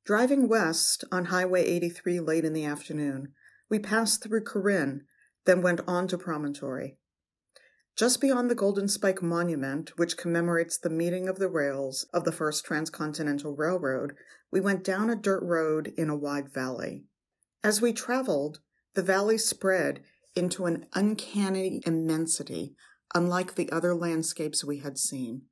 Driving west on Highway 83 late in the afternoon, we passed through Corinne, then went on to Promontory. Just beyond the Golden Spike Monument, which commemorates the meeting of the rails of the first transcontinental railroad, we went down a dirt road in a wide valley. As we traveled, the valley spread into an uncanny immensity, unlike the other landscapes we had seen.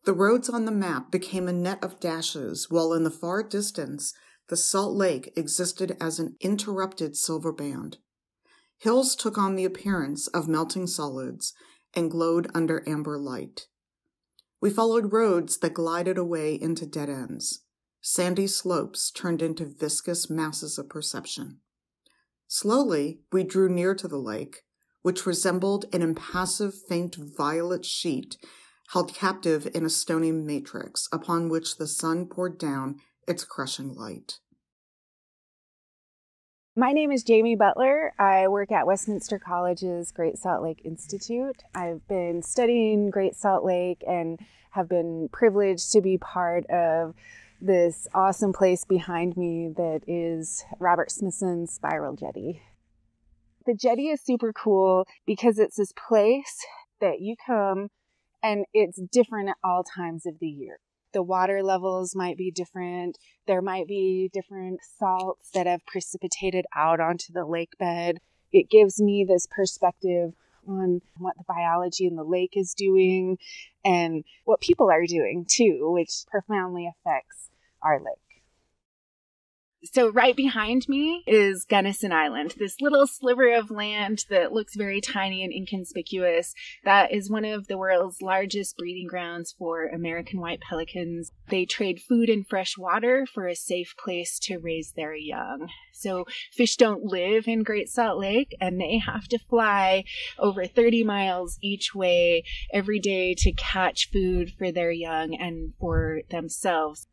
The roads on the map became a net of dashes, while in the far distance, the Salt Lake existed as an interrupted silver band. Hills took on the appearance of melting solids and glowed under amber light. We followed roads that glided away into dead ends. Sandy slopes turned into viscous masses of perception. Slowly, we drew near to the lake, which resembled an impassive, faint violet sheet held captive in a stony matrix upon which the sun poured down its crushing light. My name is Jaimi Butler. I work at Westminster College's Great Salt Lake Institute. I've been studying Great Salt Lake and have been privileged to be part of this awesome place behind me that is Robert Smithson's Spiral Jetty. The jetty is super cool because it's this place that you come and it's different at all times of the year. The water levels might be different. There might be different salts that have precipitated out onto the lake bed. It gives me this perspective on what the biology in the lake is doing and what people are doing too, which profoundly affects our lake. So right behind me is Gunnison Island, this little sliver of land that looks very tiny and inconspicuous. That is one of the world's largest breeding grounds for American white pelicans. They trade food and fresh water for a safe place to raise their young. So fish don't live in Great Salt Lake, and they have to fly over 30 miles each way every day to catch food for their young and for themselves.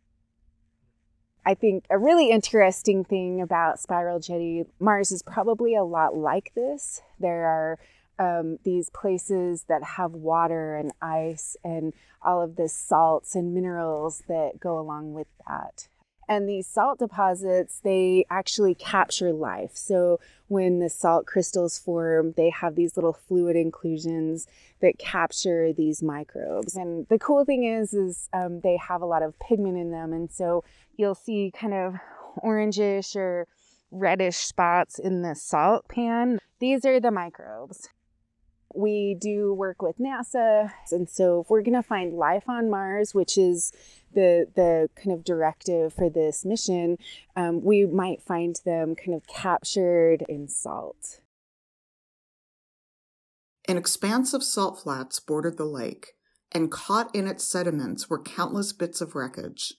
I think a really interesting thing about Spiral Jetty, Mars is probably a lot like this. There are these places that have water and ice and all of the salts and minerals that go along with that. And these salt deposits, they actually capture life. So when the salt crystals form, they have these little fluid inclusions that capture these microbes. And the cool thing is they have a lot of pigment in them. And so you'll see kind of orangish or reddish spots in the salt pan. These are the microbes. We do work with NASA. And so if we're going to find life on Mars, which is the kind of directive for this mission, we might find them kind of captured in salt. An expanse of salt flats bordered the lake, and caught in its sediments were countless bits of wreckage.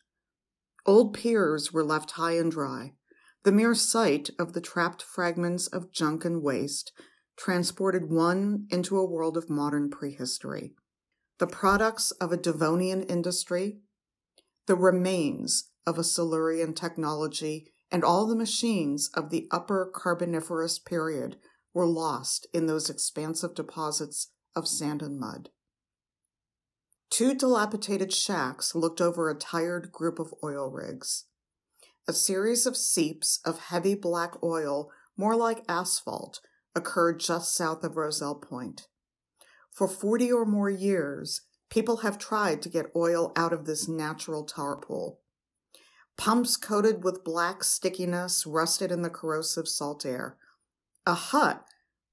Old piers were left high and dry, the mere sight of the trapped fragments of junk and waste transported one into a world of modern prehistory. The products of a Devonian industry, the remains of a Silurian technology, and all the machines of the Upper Carboniferous period were lost in those expansive deposits of sand and mud. Two dilapidated shacks looked over a tired group of oil rigs. A series of seeps of heavy black oil, more like asphalt, occurred just south of Roselle Point. For 40 or more years, people have tried to get oil out of this natural tar pool. Pumps coated with black stickiness rusted in the corrosive salt air. A hut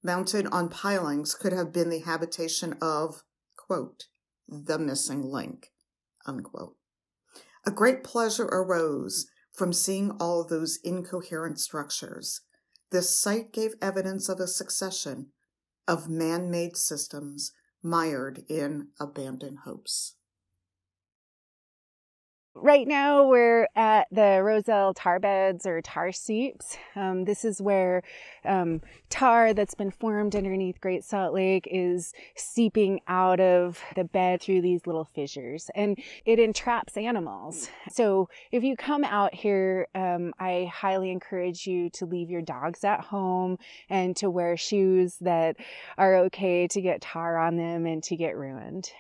mounted on pilings could have been the habitation of, quote, the missing link, unquote. A great pleasure arose from seeing all those incoherent structures. This site gave evidence of a succession of man-made systems mired in abandoned hopes. Right now we're at the Roselle Tar Beds or tar seeps. This is where tar that's been formed underneath Great Salt Lake is seeping out of the bed through these little fissures, and it entraps animals. So if you come out here, I highly encourage you to leave your dogs at home and to wear shoes that are okay to get tar on them and to get ruined.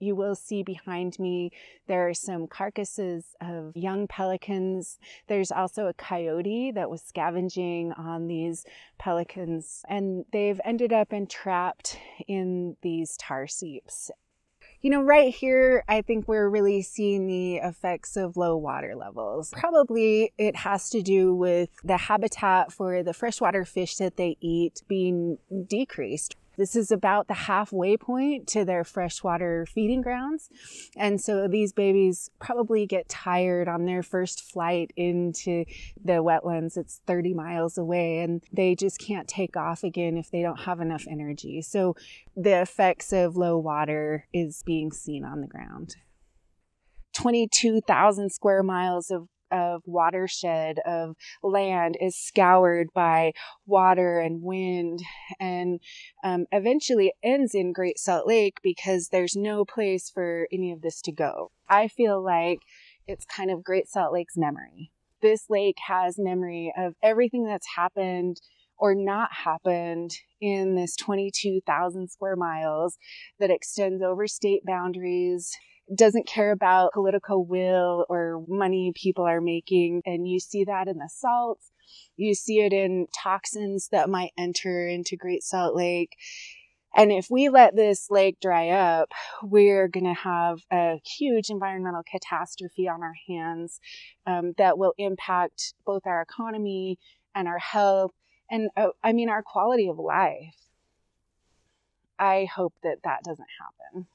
You will see behind me there are some carcasses choruses of young pelicans. There's also a coyote that was scavenging on these pelicans, and they've ended up entrapped in these tar seeps. Right here, I think we're really seeing the effects of low water levels. Probably it has to do with the habitat for the freshwater fish that they eat being decreased. This is about the halfway point to their freshwater feeding grounds. And so these babies probably get tired on their first flight into the wetlands. It's 30 miles away, and they just can't take off again if they don't have enough energy. So the effects of low water is being seen on the ground. 22,000 square miles of watershed of land is scoured by water and wind, and eventually ends in Great Salt Lake because there's no place for any of this to go. I feel like it's kind of Great Salt Lake's memory. This lake has memory of everything that's happened or not happened in this 22,000 square miles that extends over state boundaries, doesn't care about political will or money people are making. And you see that in the salts. You see it in toxins that might enter into Great Salt Lake. And if we let this lake dry up, we're going to have a huge environmental catastrophe on our hands that will impact both our economy and our health and, our quality of life. I hope that doesn't happen.